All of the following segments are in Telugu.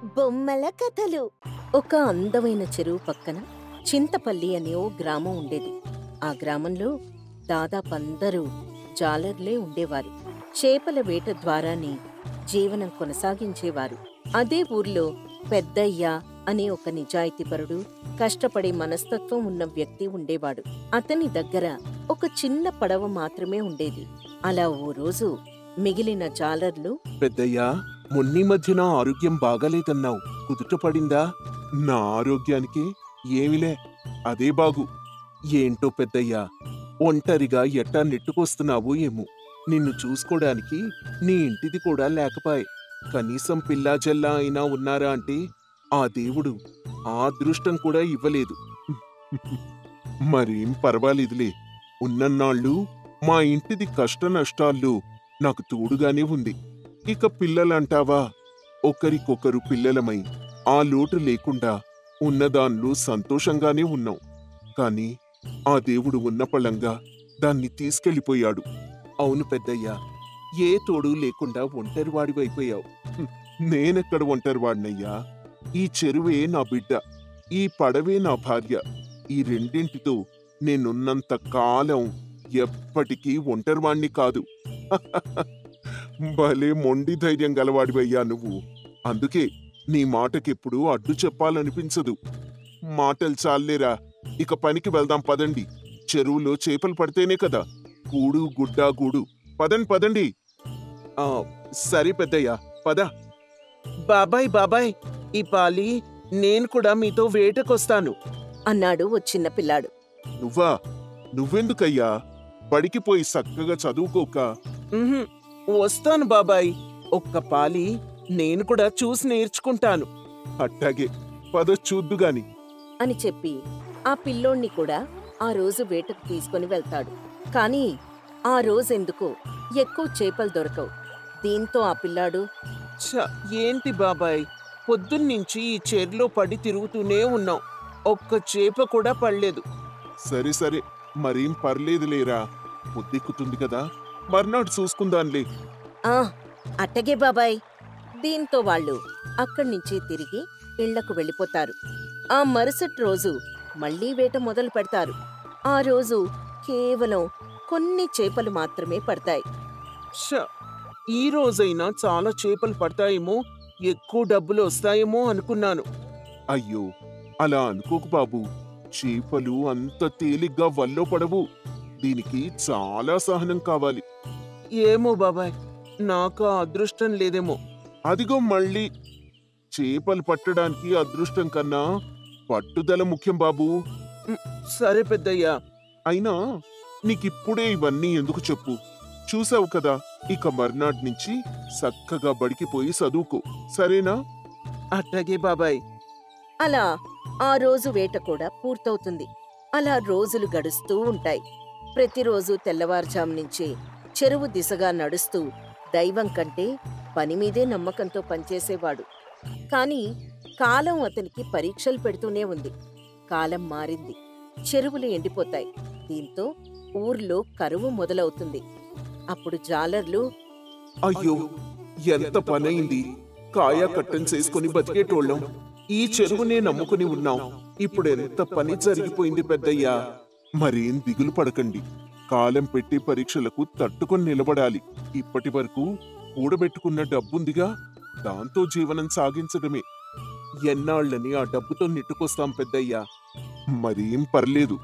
బొమ్మల కథలు. ఒక అందమైన చెరువు పక్కన చింతపల్లి అనే ఓ గ్రామం ఉండేది. ఆ గ్రామంలో దాదాపు అందరూ జాలర్లే ఉండేవారు. చేపల వేట ద్వారానే జీవనం కొనసాగించేవారు. అదే ఊర్లో పెద్దయ్య అనే ఒక నిజాయితీపరుడు, కష్టపడే మనస్తత్వం ఉన్న వ్యక్తి ఉండేవాడు. అతని దగ్గర ఒక చిన్న పడవ మాత్రమే ఉండేది. అలా ఓ రోజు మిగిలిన జాలర్లు, పెద్దయ్యా, మొన్నీ మధ్యన ఆరోగ్యం బాగాలేదన్నావు. కుదుట పడిందా? నా ఆరోగ్యానికి ఏమిలే, అదే బాగు. ఏంటో పెద్దయ్యా, ఒంటరిగా ఎట్టా నెట్టుకొస్తున్నావో ఏమో. నిన్ను చూసుకోడానికి నీ ఇంటిది కూడా లేకపాయే. కనీసం పిల్లాజల్లా అయినా ఉన్నారా అంటే ఆ దేవుడు ఆ అదృష్టం కూడా ఇవ్వలేదు. మరేం పర్వాలేదులే. ఉన్నన్నాళ్ళు మా ఇంటిది కష్ట నష్టాల్లో నాకు తోడుగానే ఉంది. ఇక పిల్లలంటావా, ఒకరికొకరు పిల్లలమై ఆ లోటు లేకుండా ఉన్నదాన్లో సంతోషంగానే ఉన్నాం. కాని ఆ దేవుడు ఉన్నపళంగా దాన్ని తీసుకెళ్ళిపోయాడు. అవును పెద్దయ్యా, ఏ తోడు లేకుండా ఒంటరివాడివైపోయావు. నేనెక్కడ ఒంటరివాడినయ్యా? ఈ చెరువే నా బిడ్డ, ఈ పడవే నా భార్య. ఈ రెండింటితో నేనున్నంత కాలం ఎప్పటికీ ఒంటరివాణ్ణి కాదు. భలే మొండి ధైర్యం గలవాడివయ్యా నువ్వు. అందుకే నీ మాటకెప్పుడు అడ్డు చెప్పాలనిపించదు. మాటలు చాలేరా, ఇక పనికి వెళ్దాం పదండి. చెరువులో చేపలు పడితేనే కదా కూడు గుడ్డ గూడు. పదండి పదండి. ఆ సరే పెద్దయ్యా, పద. బాబాయ్ బాబాయ్, ఈ పాలి నేను కూడా మీతో వేటకొస్తాను అన్నాడు ఓ చిన్న పిల్లాడు. నువ్వా? నువ్వెందుకయ్యా? బడికి పోయి చక్కగా చదువుకోక. ఉహుం, వస్తాను బాబాయ్. ఒక్క పాలి నేను కూడా చూసి నేర్చుకుంటాను. అట్టాగే, పద చూద్దుగాని. అని చెప్పి ఆ పిల్లోణ్ణి కూడా ఆ రోజు వేటకు తీసుకుని వెళ్తాడు. కాని ఆ రోజెందుకో ఎక్కువ చేపలు దొరకవు. దీంతో ఆ పిల్లాడు, ఛ, ఏంటి బాబాయ్, పొద్దున్నుంచి ఈ చెరులో పడి తిరుగుతూనే ఉన్నాం. ఒక్క చేప కూడా పడలేదు. సరే సరే, మరేం పర్లేదులేరా. ముద్దెక్కుతుంది కదా, మర్నాడు చూసుకుందాన్లే. ఆ అట్టగే బాబాయ్. దీంతో వాళ్ళు అక్కడ్నుంచి తిరిగి ఇళ్లకు వెళ్ళిపోతారు. ఆ మరుసటి రోజు మళ్లీ వేట మొదలు పెడతారు. ఆ రోజు కేవలం కొన్ని చేపలు మాత్రమే పడతాయి. ఛ, ఈ రోజైనా చాలా చేపలు పడతాయేమో, ఎక్కువ డబ్బులు వస్తాయేమో అనుకున్నాను. అయ్యో, అలా అనుకోకు బాబు. చేపలు అంత తేలిగ్గా వల్లో పడవు. దీనికి చాలా సహనం కావాలి. ఏమో బాబాయ్, నాకు ఆ అదృష్టం లేదేమో. అదిగో మళ్ళీ. చేపలు పట్టడానికి అదృష్టం కన్నా పట్టుదల ముఖ్యం బాబూ. సరే పెద్దయ్యా. అయినా నీకిప్పుడే ఇవన్నీ ఎందుకు చెప్పు? చూసావు కదా, ఇక మర్నాటి నుంచి చక్కగా బడికి పోయి చదువుకో, సరేనా? అట్టగే బాబాయ్. అలా ఆ రోజు వేట కూడా పూర్తవుతుంది. అలా రోజులు గడుస్తూ ఉంటాయి. ప్రతిరోజు తెల్లవారుజాము నుంచే చెరువు దిశగా నడుస్తూ దైవం కంటే పనిమీదే నమ్మకంతో పనిచేసేవాడు. కాని కాలం అతనికి పరీక్షలు పెడుతూనే ఉంది. కాలం మారింది. చెరువులు ఎండిపోతాయి. దీంతో ఊర్లో కరువు మొదలవుతుంది. అప్పుడు జాలర్లు, అయ్యో, ఎంత పనైంది. కాయా కట్టం చేసుకుని బతికేటోళ్ళం ఈ చెరువునే నమ్ముకుని ఉన్నాం. ఇప్పుడెంత పని జరిగిపోయింది పెద్దయ్యా. మరేం దిగులు పడకండి. కాలం పెట్టి పరీక్షలకు తట్టుకొని నిలబడాలి. ఇప్పటి వరకు కూడబెట్టుకున్న డబ్బుందిగా, దాంతో జీవనం సాగించడమే. ఎన్నాళ్ళని ఆ డబ్బుతో నెట్టుకొస్తాం పెద్దయ్యా. మరేం పర్లేదు,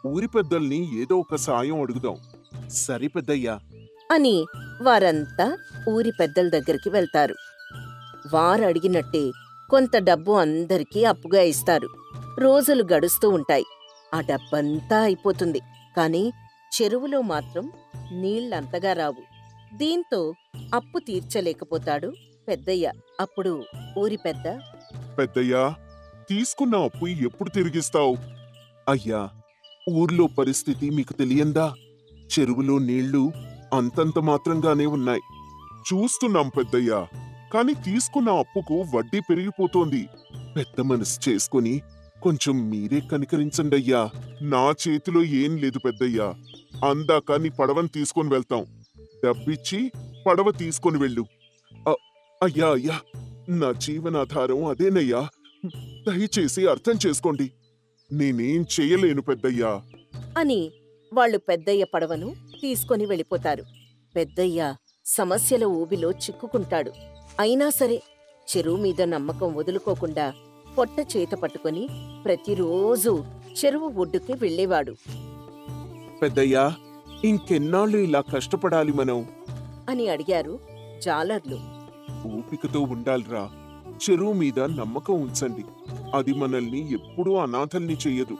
ఊరి పెద్దల్ని ఏదో ఒక సాయం అడుగుదాం. సరే పెద్దయ్యా అని వారంతా ఊరి పెద్దల దగ్గరికి వెళ్తారు. వారు అడిగినట్టే కొంత డబ్బు అందరికీ అప్పుగా ఇస్తారు. రోజులు గడుస్తూ ఉంటాయి. ఆ డబ్బంతా అయిపోతుంది. కాని చెరువులో మాత్రం నీళ్లంతగా రావు. దీంతో అప్పు తీర్చలేకపోతాడు పెద్దయ్య. అప్పుడు ఊరి పెద్ద, పెద్దయ్యా, తీసుకున్న అప్పు ఎప్పుడు తిరిగిస్తావు? అయ్యా, ఊర్లో పరిస్థితి మీకు తెలియందా? చెరువులో నీళ్లు అంతంత మాత్రంగానే ఉన్నాయి. చూస్తున్నాం పెద్దయ్యా, కాని తీసుకున్న అప్పుకు వడ్డీ పెరిగిపోతోంది. పెద్ద మనసు చేసుకుని కొంచెం మీరే కనికరించండయ్యా. నా చేతిలో ఏం లేదు పెద్దయ్యా. అందాక నీ పడవని తీసుకొని వెళ్తాం. డబ్బిచ్చి పడవ తీసుకొని వెళ్ళు. అయ్యా అయ్యా, నా జీవనాధారం అదేనయ్యా. దయచేసి అర్థం చేసుకోండి. నేనేం చెయ్యలేను పెద్దయ్యా. అని వాళ్ళు పెద్దయ్య పడవను తీసుకొని వెళ్ళిపోతారు. పెద్దయ్య సమస్యల ఊబిలో చిక్కుకుంటాడు. అయినా సరే చెరువు మీద నమ్మకం వదులుకోకుండా పొట్ట చేత పట్టుకొని ప్రతిరోజూ చెరువు ఒడ్డుకి వెళ్ళేవాడు. పెద్దయ్యా, ఇంకెన్నాళ్ళు ఇలా కష్టపడాలి మనం? అని అడిగారు జాలర్లు. ఓపికతో ఉండాలిరా. చెరువు మీద నమ్మకం ఉంచండి. అది మనల్ని ఎప్పుడూ అనాథల్ని చెయ్యదు.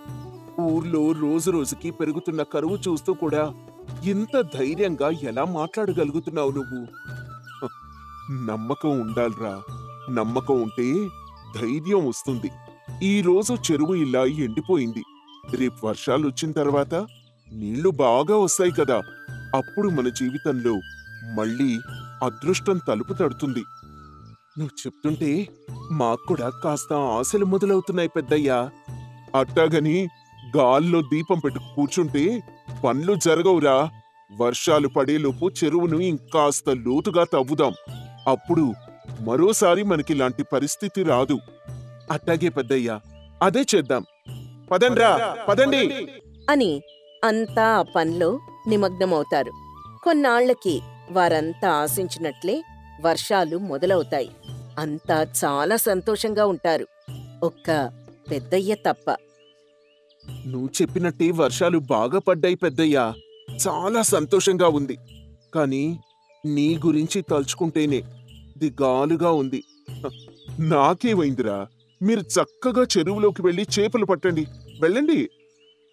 ఊర్లో రోజు రోజుకి పెరుగుతున్న కరువు చూస్తూ కూడా ఇంత ధైర్యంగా ఎలా మాట్లాడగలుగుతున్నావు నువ్వు? నమ్మకం ఉండాలిరా. నమ్మకం ఉంటే ధైర్యం వస్తుంది. ఈ రోజు చెరువు ఇలా ఎండిపోయింది. రేపు వర్షాలొచ్చిన తర్వాత నీళ్లు బాగా వస్తాయి కదా. అప్పుడు మన జీవితంలో మళ్ళీ అదృష్టం తలుపు తడుతుంది. నువ్వు చెప్తుంటే మాక్కూడా కాస్త ఆశలు మొదలవుతున్నాయి పెద్దయ్యా. అట్టాగని గాల్లో దీపం పెట్టు కూర్చుంటే పనులు జరగవురా. వర్షాలు పడేలోపు చెరువును ఇంకాస్త లోతుగా తవ్వుదాం. అప్పుడు మరోసారి మనకిలాంటి పరిస్థితి రాదు. అట్టాగే పెద్దయ్యా, అదే చేద్దాం. పదండ్రా, పదండి అని అంతా ఆ పనిలో నిమగ్నమవుతారు. కొన్నాళ్లకి వారంతా ఆశించినట్లే వర్షాలు మొదలవుతాయి. అంతా చాలా సంతోషంగా ఉంటారు, ఒక్క పెద్దయ్య తప్ప. నువ్వు చెప్పినట్టే వర్షాలు బాగా పడ్డాయి పెద్దయ్యా. చాలా సంతోషంగా ఉంది. కాని నీ గురించి తలుచుకుంటేనే దిగాలుగా ఉంది. నాకేమైందిరా? మీరు చక్కగా చెరువులోకి వెళ్లి చేపలు పట్టండి. వెళ్ళండి.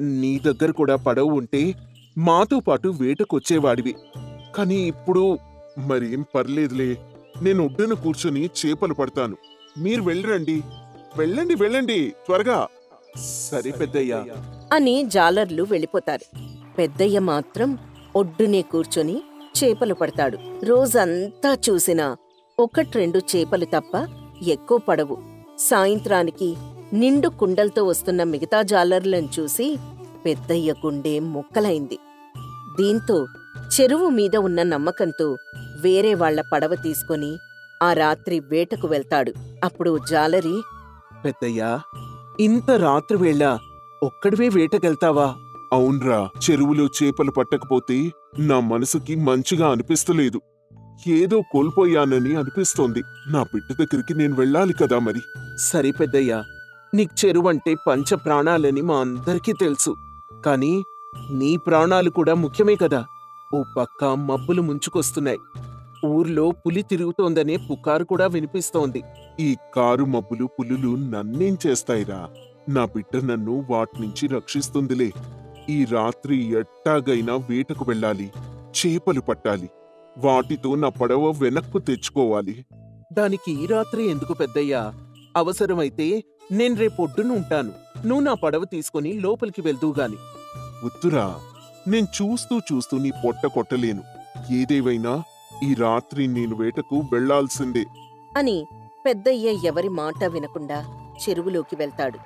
నీ దగ్గర కూడా పడవ ఉంటే మాతో పాటు వేటకొచ్చేవాడివి. కానీ ఇప్పుడు మరేం పర్లేదులే. నేను ఒడ్డున కూర్చుని చేపలు పడతాను. మీరు వెళ్ళరండి. వెళ్ళండి, వెళ్ళండి త్వరగా. సరే పెద్దయ్యా అని జాలర్లు వెళ్ళిపోతారు. పెద్దయ్య మాత్రం ఒడ్డునే కూర్చొని చేపలు పడతాడు. రోజంతా చూసినా ఒకట్రెండు చేపలు తప్ప ఎక్కువ పడవు. సాయంత్రానికి నిండు కుండలతో వస్తున్న మిగతా జాలర్లను చూసి పెద్దయ్య గుండె ముక్కలైంది. దీంతో చెరువు మీద ఉన్న నమ్మకంతో వేరే వాళ్ల పడవ తీసుకొని ఆ రాత్రి వేటకు వెళ్తాడు. అప్పుడు జాలరి, పెద్దయ్యా, ఇంత రాత్రివేళ ఒక్కడివే వేటకెళ్తావా? అవునరా. చెరువులో చేపలు పట్టకపోతే నా మనసుకి మంచిగా అనిపిస్తలేదు. ఏదో కోల్పోయానని అనిపిస్తోంది. నా బిడ్డ దగ్గరికి నేను వెళ్ళాలి కదా మరి. సరే పెద్దయ్యా, నీకు చెరువంటే పంచ ప్రాణాలని మా అందరికీ తెలుసు. కాని నీ ప్రాణాలు కూడా ముఖ్యమే కదా. ఓ పక్క మబ్బులు ముంచుకొస్తున్నాయి. ఊర్లో పులి తిరుగుతోందనే పుకారు కూడా వినిపిస్తోంది. ఈ కారు మబ్బులు పులులు నన్నేం చేస్తాయిరా? నా బిడ్డ నన్ను వాట్నుంచి రక్షిస్తుందిలే. ఈ రాత్రి ఎట్టాగైనా వేటకు వెళ్ళాలి. చేపలు పట్టాలి. వాటితో నా పడవ వెనక్కు తెచ్చుకోవాలి. దానికి ఈ రాత్రి ఎందుకు పెద్దయ్యా? అవసరమైతే నేను రేపొడ్డున ఉంటాను. నువ్వు నా పడవ తీసుకుని లోపలికి వెళ్దూగాని. వద్దురా. నేను చూస్తూ చూస్తూ నీ పొట్ట కొట్టలేను. ఏదేవైనా ఈ రాత్రి నేను వేటకు వెళ్లాల్సిందే అని పెద్దయ్య ఎవరి మాట వినకుండా చెరువులోకి వెళ్తాడు.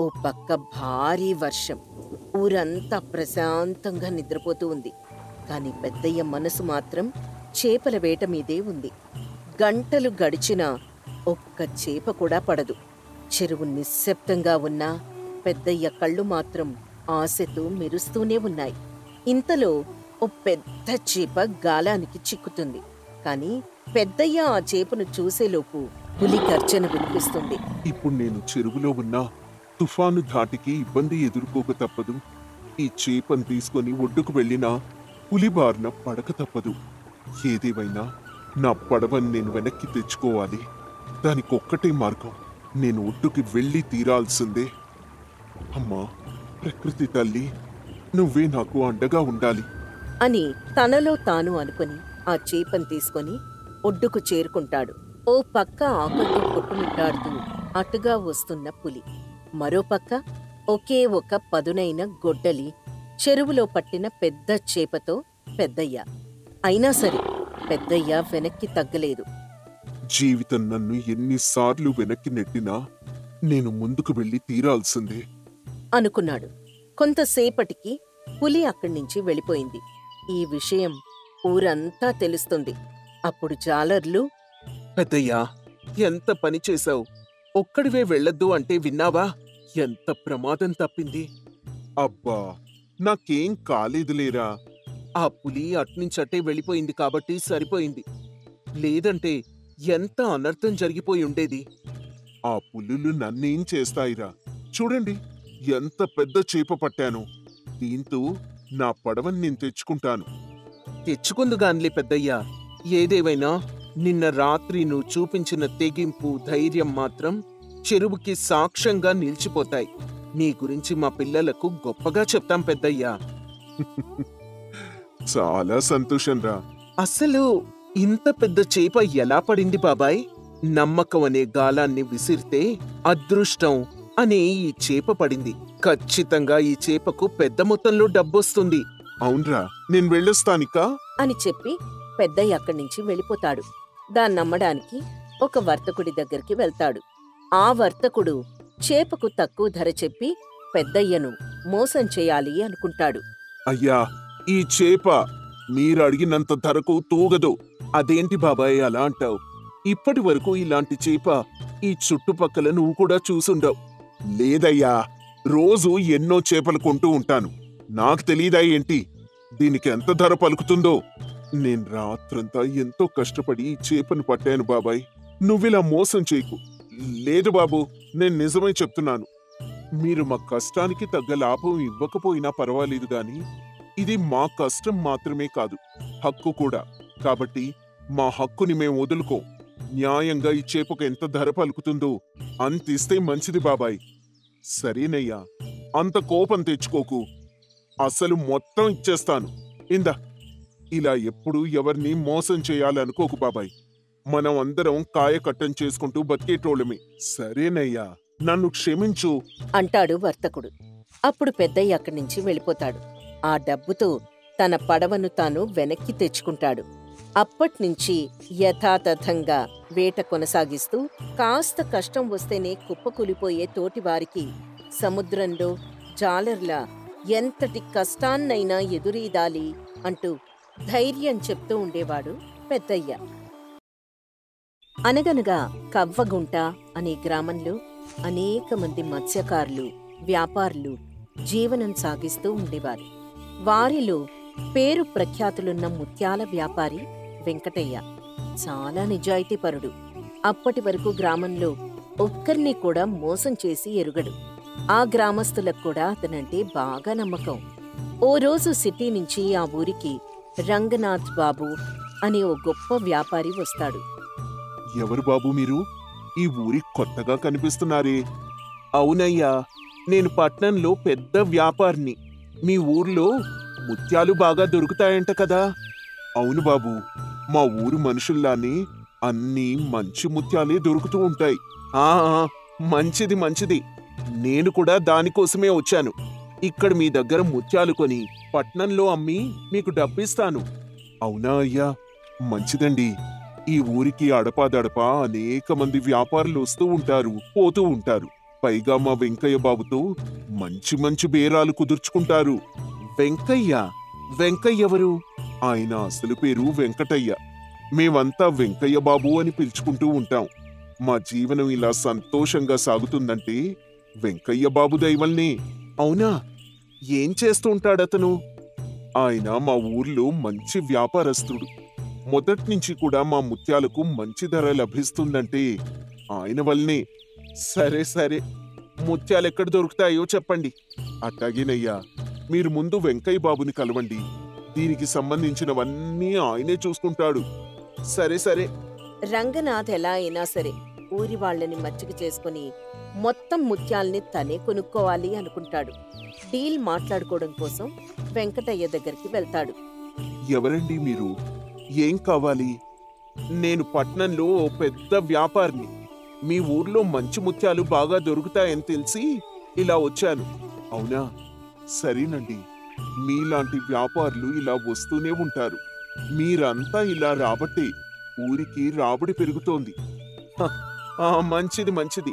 ఓ పక్క భారీ వర్షం. ఊరంతా ప్రశాంతంగా నిద్రపోతూ ఉంది. కాని పెద్దయ్య మనసు మాత్రం చేపల వేట మీదే ఉంది. గంటలు గడిచినా ఒక్క చేప కూడా పడదు. చెరువు నిశ్శబ్దంగా ఉన్నా పెద్దయ్య కళ్ళు మాత్రం ఆశతో మెరుస్తూనే ఉన్నాయి. ఇంతలో ఓ పెద్ద చేప గాలానికి చిక్కుతుంది. కాని పెద్దయ్య ఆ చేపను చూసేలోపు పులి గర్జన వినిపిస్తుంది. ఇప్పుడు నేను చెరువులో ఉన్నా తుఫాను ధాటికి ఇబ్బంది ఎదుర్కోక తప్పదు. ఈ చేపను తీసుకొని ఒడ్డుకు వెళ్ళినా పులిబారిన పడక తప్పదు. ఏదేవైనా నా పడవని నేను వెనక్కి తెచ్చుకోవాలి. దానికొక్కటే మార్గం. నేను ఒడ్డుకి వెళ్ళి తీరాల్సిందే. అమ్మా ప్రకృతి తల్లి, నువ్వే నాకు అండగా ఉండాలి అని తనలో తాను అనుకుని ఆ చేపను తీసుకొని ఒడ్డుకు చేరుకుంటాడు. ఓ పక్క ఆకలితో కొట్టుమిట్టాడుతూ అటుగా వస్తున్న పులి, మరోపక్క ఒకే ఒక పదునైన గొడ్డలి చెరువులో పట్టిన పెద్ద చేపతో పెద్దయ్య. అయినా సరే పెద్దయ్య వెనక్కి తగ్గలేదు. జీవితం నన్ను ఎన్నిసార్లు వెనక్కి నెట్టినా నేను ముందుకు వెళ్ళి తీరాల్సిందే అనుకున్నాడు. కొంతసేపటికి పులి అక్కడ్నించి వెళ్ళిపోయింది. ఈ విషయం ఊరంతా తెలుస్తుంది. అప్పుడు జాలర్లు, పెద్దయ్యా, ఎంత పని చేశావు. ఒక్కడివే వెళ్ళొద్దు అంటే విన్నావా? ఎంత ప్రమాదం తప్పింది. అబ్బా, నాకేం కాలేదులేరా. ఆ పులి అట్నుంచట్టే వెళ్ళిపోయింది కాబట్టి సరిపోయింది. లేదంటే ఎంత అనర్థం జరిగిపోయి ఉండేది. ఆ పులులు నన్నేం చేస్తాయిరా. చూడండి, ఎంత పెద్ద చేప పట్టాను. దీంతో నా పడవని నేను తెచ్చుకుంటాను. తెచ్చుకుందుగాన్లే పెద్దయ్యా. ఏదేవైనా నిన్న రాత్రి నువ్వు చూపించిన తెగింపు, ధైర్యం మాత్రం చెరువుకి సాక్ష్యంగా నిలిచిపోతాయి. నీ గురించి మా పిల్లలకు గొప్పగా చెప్తాం పెద్దయ్యా. చాలా సంతోషంరా. అసలు ఇంత పెద్ద చేప ఎలా పడింది బాబాయ్? నమ్మకం అనే గాలాన్ని విసిరితే అదృష్టం అనే ఈ చేప పడింది. ఖచ్చితంగా ఈ చేపకు పెద్ద మొత్తంలో డబ్బొస్తుంది. అవునరా, నేను వెళ్ళొస్తానికా అని చెప్పి పెద్దయ్య అక్కడి నుంచి వెళ్ళిపోతాడు. దాన్నమ్మడానికి ఒక వర్తకుడి దగ్గరికి వెళ్తాడు. ఆ వర్తకుడు చేపకు తక్కువ ధర చెప్పి పెద్దయ్యను మోసం చేయాలి అనుకుంటాడు. అయ్యా, ఈ చేప మీరు అడిగినంత ధరకు తూగదు. అదేంటి బాబాయ్ అలా అంటావు? ఇప్పటి వరకు ఇలాంటి చేప ఈ చుట్టుపక్కల నువ్వు కూడా చూసుండవు. లేదయ్యా, రోజు ఎన్నో చేపలు కొంటూ ఉంటాను. నాకు తెలీదా ఏంటి దీనికి ఎంత ధర పలుకుతుందో? నేను రాత్రంతా ఎంతో కష్టపడి ఈ చేపను పట్టాను బాబాయ్. నువ్విలా మోసం చేయకు. లేదు బాబు, నేను నిజమే చెప్తున్నాను. మీరు మా కష్టానికి తగ్గ లాభం ఇవ్వకపోయినా పర్వాలేదు గాని ఇది మా కష్టం మాత్రమే కాదు, హక్కు కూడా. కాబట్టి మా హక్కుని మేం వదులుకో. న్యాయంగా ఈ చేపకు ఎంత ధర పలుకుతుందో అంతిస్తే మంచిది బాబాయ్. సరేనయ్యా, అంత కోపం తెచ్చుకోకు. అసలు మొత్తం ఇచ్చేస్తాను. ఇందా, ఇలా ఎప్పుడు ఎవరిని మోసం చేయాలనుకోకు బాబాయ్. మనం అందరం కాయకట్టం చేసుకుంటూ బతికేటోళ్ళమే. సరేనయ్యా, నన్ను క్షమించు అంటాడు వర్తకుడు. అప్పుడు పెద్దయ్య అక్కడి నుంచి వెళ్ళిపోతాడు. ఆ డబ్బుతో తన పడవను తాను వెనక్కి తెచ్చుకుంటాడు. అప్పట్నుంచి యథాతథంగా వేట కొనసాగిస్తూ కాస్త కష్టం వస్తేనే కుప్పకూలిపోయే తోటివారికి సముద్రంలో జాలర్లా ఎంతటి కష్టాన్నైనా ఎదురీదాలి అంటూ ధైర్యం చెప్తూ ఉండేవాడు పెద్దయ్య. అనగనగా కవ్వగుంట అనే గ్రామంలో అనేక మంది మత్స్యకారులు, వ్యాపారులు జీవనం సాగిస్తూ ఉండేవారు. వారిలో పేరు ప్రఖ్యాతులున్న ముత్యాల వ్యాపారి వెంకటయ్య చాలా నిజాయితీపరుడు. అప్పటి వరకు గ్రామంలో ఒక్కరిని కూడా మోసం చేసి ఎరుగడు. ఆ గ్రామస్తులకు కూడా అతనంటే బాగా నమ్మకం. ఓ రోజు సిటీ నుంచి ఆ ఊరికి రంగనాథ్ బాబు అనే ఓ గొప్ప వ్యాపారి వస్తాడు. ఎవరు బాబు మీరు? ఈ ఊరి కొత్తగా కనిపిస్తున్నారే. అవునయ్యా, నేను పట్నంలో పెద్ద వ్యాపారిని. మీ ఊర్లో ముత్యాలు బాగా దొరుకుతాయంట కదా? అవును బాబు, మా ఊరు మనుషుల్లానే అన్నీ మంచి ముత్యాలే దొరుకుతూ ఉంటాయి. ఆ మంచిది మంచిది. నేను కూడా దానికోసమే వచ్చాను. ఇక్కడ మీ దగ్గర ముత్యాలు కొని పట్నంలో అమ్మి మీకు డబ్బిస్తాను. అవునా అయ్యా, మంచిదండి. ఈ ఊరికి అడపాదడపా అనేక మంది వ్యాపారులు వస్తూ ఉంటారు, పోతూ ఉంటారు. పైగా మా వెంకయ్య బాబుతో మంచి మంచి బేరాలు కుదుర్చుకుంటారు. వెంకయ్య? వెంకయ్య ఎవరు? ఆయన అసలు పేరు వెంకటయ్య. మేమంతా వెంకయ్య బాబు అని పిలుచుకుంటూ ఉంటాం. మా జీవనం ఇలా సంతోషంగా సాగుతుందంటే వెంకయ్య బాబు దయవల్నే. అవునా? ఏం చేస్తూ ఉంటాడతను? ఆయన మా ఊర్లో మంచి వ్యాపారస్తుడు. మొదట్నుంచి కూడా మా ముత్యాలకు మంచి ధర లభిస్తుందంటే ఆయన వల్లనే. సరే సరే, ముత్యాలెక్కడ దొరుకుతాయో చెప్పండి. అట్టాగేనయ్యా, మీరు ముందు వెంకయ్య బాబుని కలవండి. దీనికి సంబంధించినవన్నీ ఆయనే చూసుకుంటాడు. సరే సరే. రంగనాథ్ ఎలా అయినా సరే ఊరి వాళ్ళని మచ్చిక చేసుకుని మొత్తం ముత్యాల్ని తనే కొనుక్కోవాలి అనుకుంటాడు. డీల్ మాట్లాడుకోవడం కోసం వెంకటయ్య దగ్గరికి వెళ్తాడు. ఎవరండి మీరు? ఏం కావాలి? నేను పట్నంలో ఓ పెద్ద వ్యాపారిని. మీ ఊర్లో మంచి ముత్యాలు బాగా దొరుకుతాయని తెలిసి ఇలా వచ్చాను. అవునా? సరేనండి. మీలాంటి వ్యాపారులు ఇలా వస్తూనే ఉంటారు. మీరంతా ఇలా రాబట్టే ఊరికి రాబడి పెరుగుతోంది. మంచిది మంచిది.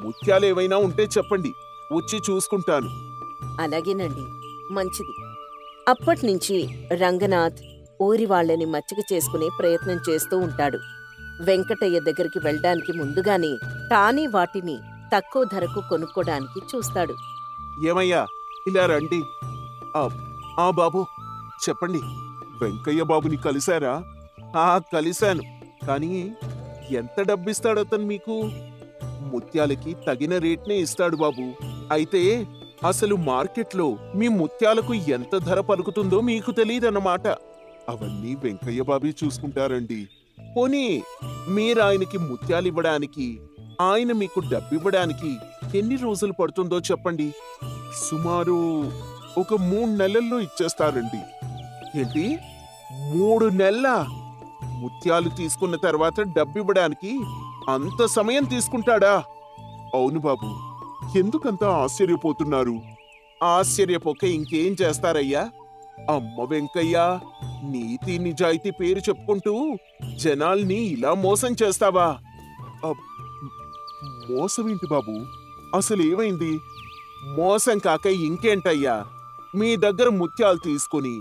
ముత్యాలేవైనా ఉంటే చెప్పండి, వచ్చి చూసుకుంటాను. అలాగేనండి, మంచిది. అప్పట్నుంచి రంగనాథ్ ఊరి వాళ్ళని మచ్చిక చేసుకునే ప్రయత్నం చేస్తూ ఉంటాడు. వెంకటయ్య దగ్గరికి వెళ్ళడానికి ముందుగానే తానే వాటిని తక్కువ ధరకు కొనుక్కోడానికి చూస్తాడు. ఏమయ్యా, ఇలా రండి. ఆ బాబు, చెప్పండి. వెంకయ్య బాబుని కలిశారా? కలిశాను. కానీ ఎంత డబ్బిస్తాడు అతను మీకు? ముత్యాలకి తగిన రేట్నే ఇస్తాడు బాబు. అయితే అసలు మార్కెట్లో మీ ముత్యాలకు ఎంత ధర పలుకుతుందో మీకు తెలియదన్నమాట. అవన్నీ వెంకయ్య బాబే చూసుకుంటారండి. పోనీ మీరు ఆయనకి ముత్యాలివ్వడానికి, ఆయన మీకు డబ్బివ్వడానికి ఎన్ని రోజులు పడుతుందో చెప్పండి. సుమారు ఒక 3 నెలల్లో ఇచ్చేస్తారండి. ఏంటి, 3 నెలల? ముత్యాలు తీసుకున్న తర్వాత డబ్బివ్వడానికి అంత సమయం తీసుకుంటాడా? అవును బాబు. ఎందుకంత ఆశ్చర్యపోతున్నారు? ఆశ్చర్యపోక ఇంకేం చేస్తారయ్యా? అమ్మ వెంకయ్య, నీతి నిజాయితీ పేరు చెప్పుకుంటూ జనాల్ని ఇలా మోసం చేస్తావా? మోసమేంటి బాబు? అసలేమైంది? మోసం కాక ఇంకేంటయ్యా? మీ దగ్గర ముత్యాలు తీసుకుని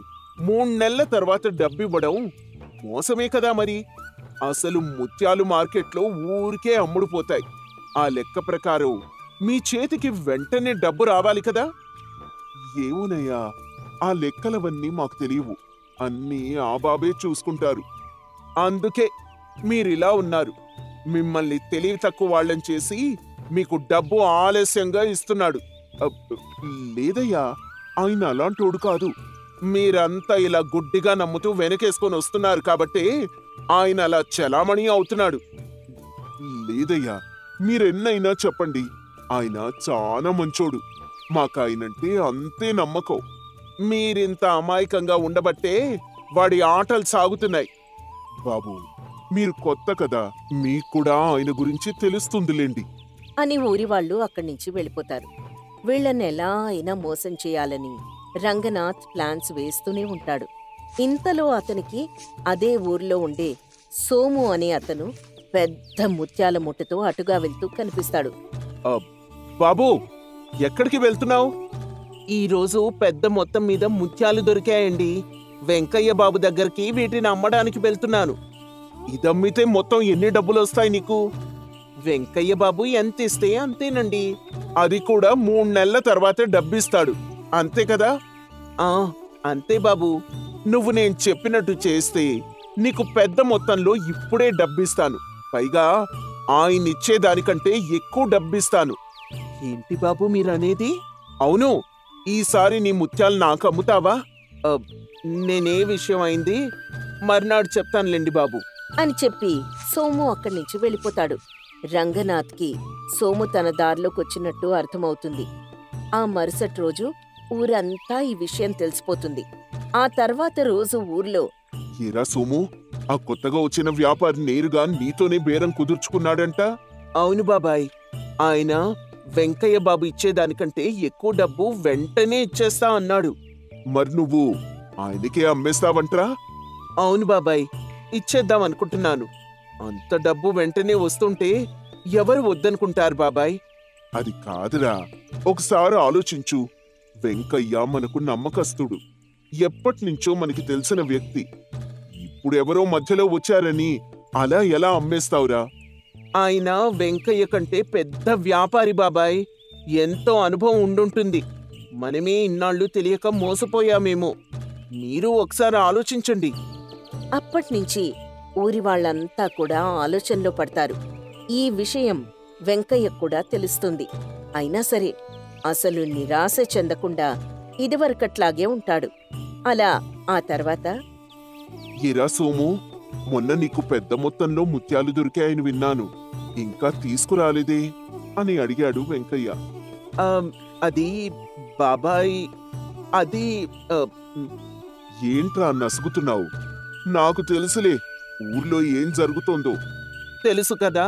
3 నెలల తర్వాత డబ్బివ్వడం మోసమే కదా మరి. అసలు ముత్యాలు మార్కెట్లో ఊరికే అమ్ముడుపోతాయి. ఆ లెక్క ప్రకారం మీ చేతికి వెంటనే డబ్బు రావాలి కదా. ఏమోనయ్యా, ఆ లెక్కలవన్నీ మాకు తెలియవు. అన్నీ ఆ బాబే చూసుకుంటారు. అందుకే మీరిలా ఉన్నారు. మిమ్మల్ని తెలివి తక్కువ వాళ్ళని చేసి మీకు డబ్బు ఆలస్యంగా ఇస్తున్నాడు. లేదయ్యా, ఆయన అలాంటోడు కాదు. మీరంతా ఇలా గుడ్డిగా నమ్ముతూ వెనకేసుకొని వస్తున్నారు కాబట్టి ఆయన అలా చలామణి అవుతున్నాడు. లేదయ్యా, మీరెన్నైనా చెప్పండి. ఆయన చాలా మంచోడు. మాకాయనంటే అంతే నమ్మకం. మీరింత అమాయకంగా ఉండబట్టే వాడి ఆటలు సాగుతున్నాయి. బాబు, మీరు కొత్త కదా, మీకు కూడా ఆయన గురించి తెలుస్తుందిలేండి అని ఊరివాళ్లు అక్కడి నుంచి వెళ్ళిపోతారు. వీళ్ళని ఎలా అయినా మోసం చేయాలని రంగనాథ్ ప్లాన్స్ వేస్తూనే ఉంటాడు. ఇంతలో అతనికి అదే ఊర్లో ఉండే సోము అనే అతను పెద్ద ముత్యాల ముట్టతో అటుగా వెళ్తూ కనిపిస్తాడు. బాబూ, ఎక్కడికి వెళ్తున్నావు? ఈరోజు పెద్ద మొత్తం మీద ముత్యాలు దొరికాయండి. వెంకయ్య బాబు దగ్గరికి వీటిని అమ్మడానికి వెళ్తున్నాను. ఇదమ్మితే మొత్తం ఎన్ని డబ్బులు వస్తాయి నీకు? వెంకయ్య బాబు ఎంత ఇస్తే అంతేనండి. అది కూడా 3 నెలల తర్వాతే డబ్బిస్తాడు, అంతే కదా? అంతే బాబు. నువ్వు నేను చెప్పినట్టు చేస్తే నీకు పెద్ద మొత్తంలో ఇప్పుడే డబ్బిస్తాను. పైగా ఆయనిచ్చేదానికంటే ఎక్కువ డబ్బిస్తాను. ఏంటి బాబు మీరనేది? అవును, ఈసారి నీ ముత్యాలు నాకు అమ్ముతావా? నేనే విషయం అయింది మర్నాడు చెప్తానులేండి బాబు అని చెప్పి సోము అక్కడి నుంచి వెళ్ళిపోతాడు. రంగనాథ్కి సోము తన దారిలోకొచ్చినట్టు అర్థమవుతుంది. ఆ మరుసటి రోజు ఊరంతా ఈ విషయం తెలిసిపోతుంది. ఆ తర్వాత రోజు ఊర్లో, ఏరా సోము, ఆ కొత్తగా వచ్చిన వ్యాపారి నేరుగా నీతోనే బేరం కుదుర్చుకున్నాడంట? అవును బాబాయ్. ఆయన వెంకయ్య బాబు ఇచ్చేదానికంటే ఎక్కువ డబ్బు వెంటనే ఇచ్చేస్తా అన్నాడు. మరి నువ్వు ఆయనకే అమ్మేస్తావంట్రా? అవును బాబాయ్, ఇచ్చేద్దాం అనుకుంటున్నాను. అంత డబ్బు వెంటనే వస్తుంటే ఎవరు వద్దనుకుంటారు బాబాయ్? అది కాదురా, ఒకసారి ఆలోచించు. వెంకయ్య మనకు నమ్మకస్తుడు. ఎప్పటినుంచో మనకి తెలిసిన వ్యక్తి. ఇప్పుడెవరో మధ్యలో వచ్చారని అలా ఎలా అమ్మేస్తావురా? ఆయన వెంకయ్య కంటే పెద్ద వ్యాపారి బాబాయ్. ఎంతో అనుభవం ఉండుంటుంది. మనమే ఇన్నాళ్ళు తెలియక మోసపోయామేమో. మీరు ఒకసారి ఆలోచించండి. అప్పట్నుంచి ఊరి వాళ్ళంతా కూడా ఆలోచనలో పడతారు. ఈ విషయం వెంకయ్యకు కూడా తెలుస్తుంది. అయినా సరే అసలు నిరాశ చెందకుండా ఇదివరకట్లాగే ఉంటాడు. అలా ఆ తర్వాత, ఏరా సోము, మొన్న నీకు పెద్ద మొత్తంలో ముత్యాలు దొరికాయని విన్నాను. ఇంకా తీసుకురాలేదే అని అడిగాడు వెంకయ్య. అది బాబాయ్, అది ఏంట్రా నసుగుతున్నావు? నాకు తెలుసులే ఊర్లో ఏం జరుగుతోందో. తెలుసు కదా.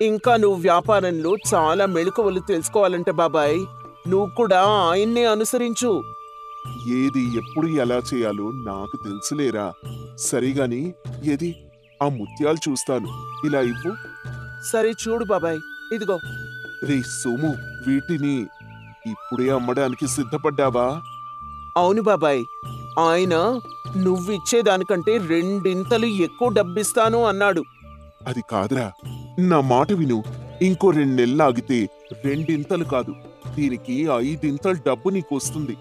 ఇంకా నువ్వు వ్యాపారంలో చాలా మెళకువలు తెలుసుకోవాలంటే బాబాయ్, నువ్వు కూడా ఆయన్నే అనుసరించు. ఏది ఎప్పుడు ఎలా చేయాలో నాకు తెలుసులేరా. సరిగాని ఏది ఆ ముత్యాలు చూస్తాను, ఇలా ఇవ్వు. సరే చూడు బాబాయ్, ఇదిగో. రే సోము, వీటిని ఇప్పుడే అమ్మడానికి సిద్ధపడ్డావా? అవును బాబాయ్. ఆయన నువ్విచ్చేదానికంటే 2 ఎక్కువ డబ్బిస్తాను అన్నాడు. అది కాదురా, నా మాట విను. ఇంకో 2 నెలలు ఆగితే 2 కాదు, దీనికి 5 డబ్బు నీకు వస్తుంది.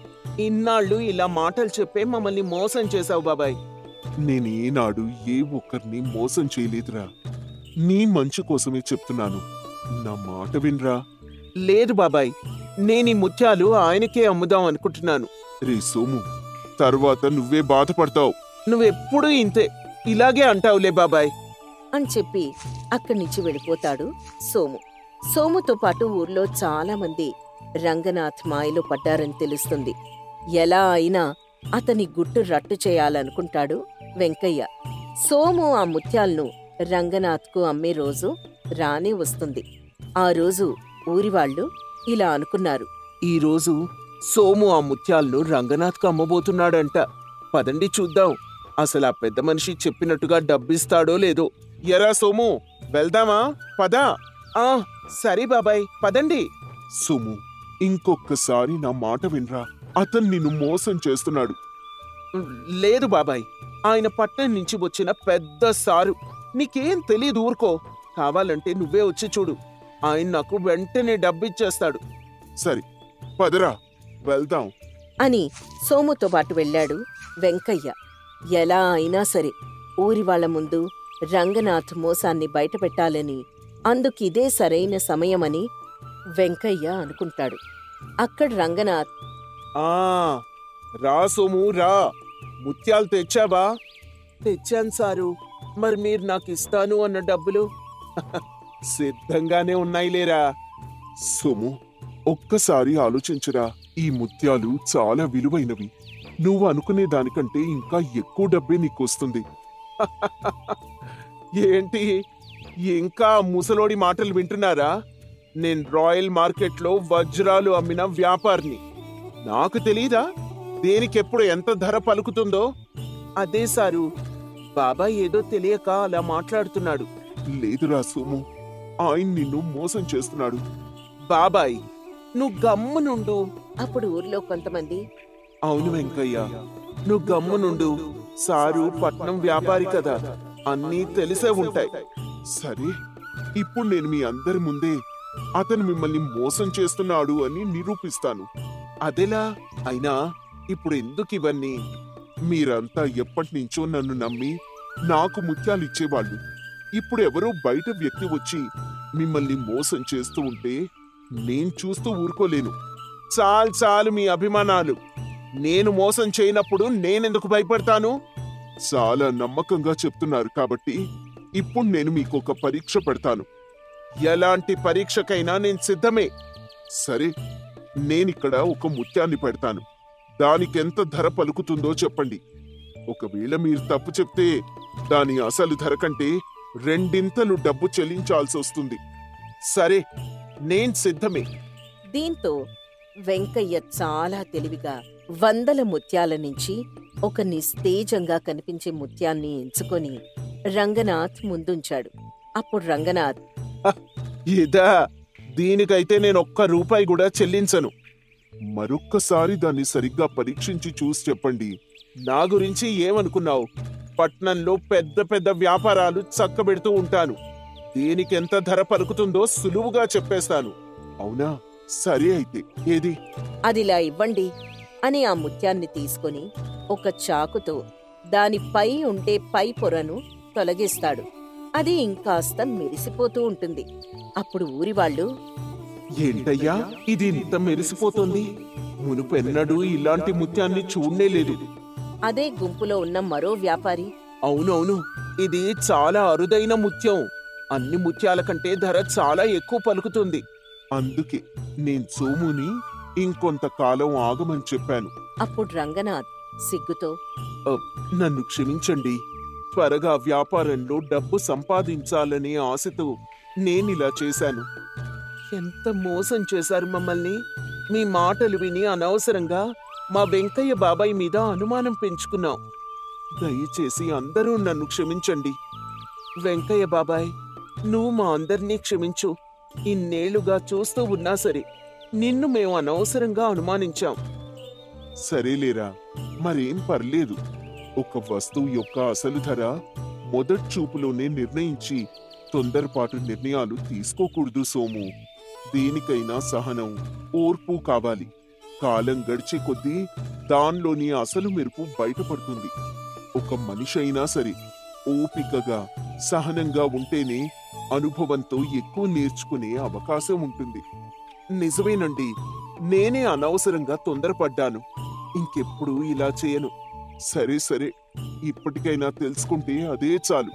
ఇన్నాళ్ళు ఇలా మాటలు చెప్పే మమ్మల్ని మోసం చేశావు బాబాయ్. నేనేనాడు ఏ ఒక్కరిని మోసం చేయలేదురా. నీ మంచి కోసమే చెప్తున్నాను. నా మాట వినరా. లేదు బాబాయ్, నేనీ ముత్యాలు ఆయనకే అమ్ముదాం అనుకుంటున్నాను. రే సోము, తర్వాత నువ్వే బాధపడతావు. నువ్వెప్పుడూ ఇంతే, ఇలాగే అంటావులే బాబాయ్ అని చెప్పి అక్కడి నుంచి వెళ్ళిపోతాడు సోము. సోముతో పాటు ఊర్లో చాలా మంది రంగనాథ్ మాయలో పడ్డారని తెలుస్తుంది. ఎలా అయినా అతని గుట్టు రట్టు చేయాలనుకుంటాడు వెంకయ్య. సోము ఆ ముత్యాలను రంగనాథ్కు అమ్మే రోజు రానే వస్తుంది. ఆ రోజు ఊరివాళ్లు ఇలా అనుకున్నారు. ఈరోజు సోము ఆ ముత్యాలను రంగనాథ్కు అమ్మబోతున్నాడంట. పదండి చూద్దాం, అసలు ఆ పెద్ద మనిషి చెప్పినట్టుగా డబ్బిస్తాడో లేదో. ఎరా సోము, వెళ్దామా? పదా. ఆ సరే బాబాయ్, పదండి. సోము, ఇంకొక్కసారి నా మాట వినరా. అతను నిన్ను మోసం చేస్తున్నాడు. లేదు బాబాయ్, ఆయన పట్నం నుంచి వచ్చిన పెద్ద సారు. నీకేం తెలీదు, ఊరుకో. కావాలంటే నువ్వే వచ్చి చూడు, ఆయన నాకు వెంటనే డబ్బిచ్చేస్తాడు. సరే పదరా, వెళ్దాం అని సోముతో పాటు వెళ్ళాడు వెంకయ్య. ఎలా అయినా సరే ఊరివాళ్ల ముందు రంగనాథ్ మోసాన్ని బయటపెట్టాలని, అందుకిదే సరైన సమయమని వెంకయ్య అనుకుంటాడు. అక్కడ రంగనాథ్, ఆ రా సోము రా, ముత్యాలు తెచ్చావా? తెచ్చాను సారు. మరి మీరు నాకు ఇస్తాను అన్న డబ్బులు? సిద్ధంగానే ఉన్నాయిలేరా. సోము, ఒక్కసారి ఆలోచించరా. ఈ ముత్యాలు చాలా విలువైనవి. నువ్వు అనుకునే దానికంటే ఇంకా ఎక్కువ డబ్బే నీకొస్తుంది. ఏంటి, ఇంకా ముసలోడి మాటలు వింటున్నారా? నేను రాయల్ మార్కెట్లో వజ్రాలు అమ్మిన వ్యాపారిని. నాకు తెలీదా దేనికెప్పుడు ఎంత ధర పలుకుతుందో? అదే సారు, బాబాయ్ ఏదో తెలియక అలా మాట్లాడుతున్నాడు. లేదురా సోము, ఆయన నిన్ను మోసం చేస్తున్నాడు. బాబాయ్ నువ్వు గమ్మునుండు. అప్పుడు ఊర్లో కొంతమంది, అవును వెంకయ్య, నువ్వు గమ్మునుండు. సారు పట్నం వ్యాపారి కదా, అన్నీ తెలిసే ఉంటాయి. సరే, ఇప్పుడు నేను మీ అందరి ముందే అతను మిమ్మల్ని మోసం చేస్తున్నాడు అని నిరూపిస్తాను. అదెలా? అయినా ఇప్పుడు ఎందుకు ఇవన్నీ? మీరంతా ఎప్పటినుంచో నన్ను నమ్మి నాకు ముత్యాలు ఇచ్చేవాళ్ళు. ఇప్పుడు ఎవరో బయట వ్యక్తి వచ్చి మిమ్మల్ని మోసం చేస్తూ ఉంటే నేను చూస్తూ ఊరుకోలేను. చాలు చాలు మీ అభిమానాలు. నేను మోసం చేయనప్పుడు నేనెందుకు భయపడతాను? చాలా నమ్మకంగా చెప్తున్నారు కాబట్టి ఇప్పుడు నేను మీకు ఒక పరీక్ష పెడతాను. ఎలాంటి పరీక్షకైనా నేను సిద్ధమే. సరే, నేనిక్కడ ఒక ముత్యాన్ని పెడతాను. దానికెంత ధర పలుకుతుందో చెప్పండి. ఒకవేళ మీరు తప్పు చెప్తే దాని అసలు ధర కంటే 2 డబ్బు చెల్లించాల్సి వస్తుంది. సరే, నేను సిద్ధమే. దీంతో వెంకయ్య చాలా తెలివిగా 100 ముత్యాల నుంచి ఒక నిస్తేజంగా కనిపించే ముత్యాన్ని ఎంచుకొని రంగనాథ్ ముందుంచాడు. అప్పుడు రంగనాథ్, ఇదా? దీనికైతే నేను ₹1 కూడా చెల్లించను. మరొక్కసారి దాన్ని సరిగ్గా పరీక్షించి చూసి చెప్పండి. నా గురించి ఏమనుకున్నావు? పట్నంలో పెద్ద పెద్ద వ్యాపారాలు చక్కబెడుతూ ఉంటాను. దీనికెంత ధర పలుకుతుందో సులువుగా చెప్పేస్తాను. అవునా? సరే అయితే, ఏది? అదిలా ఇవ్వండి అని ఆ ముత్యాన్ని తీసుకొని ఒక చాకుతో దానిపై ఉండే పై పొరను తొలగిస్తాడు. అది ఇంకాస్త మెరిసిపోతూ ఉంటుంది. అప్పుడు ఊరివాళ్లు, ఏంటయ్యా ఇది ఇంత మెరిసిపోతుంది? మునుపెన్నడూ ఇలాంటి ముత్యాన్ని చూడనే లేదు. అదే గుంపులో ఉన్న మరో వ్యాపారి, అవునవును, ఇది చాలా అరుదైన ముత్యం. అన్ని ముత్యాల కంటే ధర చాలా ఎక్కువ పలుకుతుంది. అందుకే నేను సోముని ఇంకొంతకాలం ఆగమని చెప్పాను. అప్పుడు రంగనాథ్ సిగ్గుతో, నన్ను క్షమించండి. త్వరగా వ్యాపారంలో డబ్బు సంపాదించాలనే ఆశతో నేనిలా చేశాను. ఎంత మోసం చేశారు మమ్మల్ని. మీ మాటలు విని అనవసరంగా మా వెంకయ్య బాబాయ్ మీద అనుమానం పెంచుకున్నాం. దయచేసి అందరూ నన్ను క్షమించండి. వెంకయ్య బాబాయ్, నువ్వు మా అందరినీ క్షమించు. ఇన్నేళ్లుగా చూస్తూ ఉన్నా సరే నిన్ను మేము అనవసరంగా అనుమానించాం. సరేలేరా, మరేం పర్లేదు. ఒక వస్తువు యొక్క అసలు ధర మొదటి చూపులోనే నిర్ణయించి తొందరపాటు నిర్ణయాలు తీసుకోకూడదు సోము. దేనికైనా సహనం, ఓర్పు కావాలి. కాలం గడిచే కొద్దీ దానిలోని అసలు మెరుపు బయటపడుతుంది. ఒక మనిషి అయినా సరే ఓపికగా, సహనంగా ఉంటేనే అనుభవంతో ఎక్కువ నేర్చుకునే అవకాశం ఉంటుంది. నిజమేనండి, నేనే అనవసరంగా తొందరపడ్డాను. ఇంకెప్పుడు ఇలా చేయను. సరే సరే, ఇప్పటికైనా తెలుసుకుంటే అదే చాలు.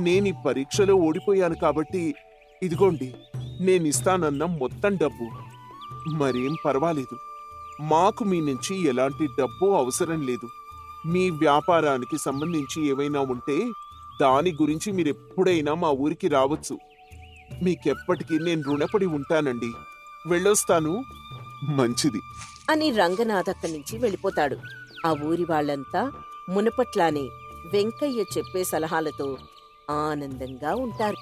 నేనీ పరీక్షలో ఓడిపోయాను కాబట్టి ఇదిగోండి, నేనిస్తానన్న మొత్తం డబ్బు. మరేం పర్వాలేదు, మాకు మీ నుంచి ఎలాంటి డబ్బు అవసరం లేదు. మీ వ్యాపారానికి సంబంధించి ఏవైనా ఉంటే దాని గురించి మీరెప్పుడైనా మా ఊరికి రావచ్చు. మీకెప్పటికీ నేను రుణపడి ఉంటానండి. వెళ్ళొస్తాను. మంచిది అని రంగనాథ్ అక్కడి నుంచి వెళ్ళిపోతాడు. ఆ ఊరి వాళ్ళంతా మునుపట్లానే వెంకయ్య చెప్పే సలహాలతో ఆనందంగా ఉంటారు.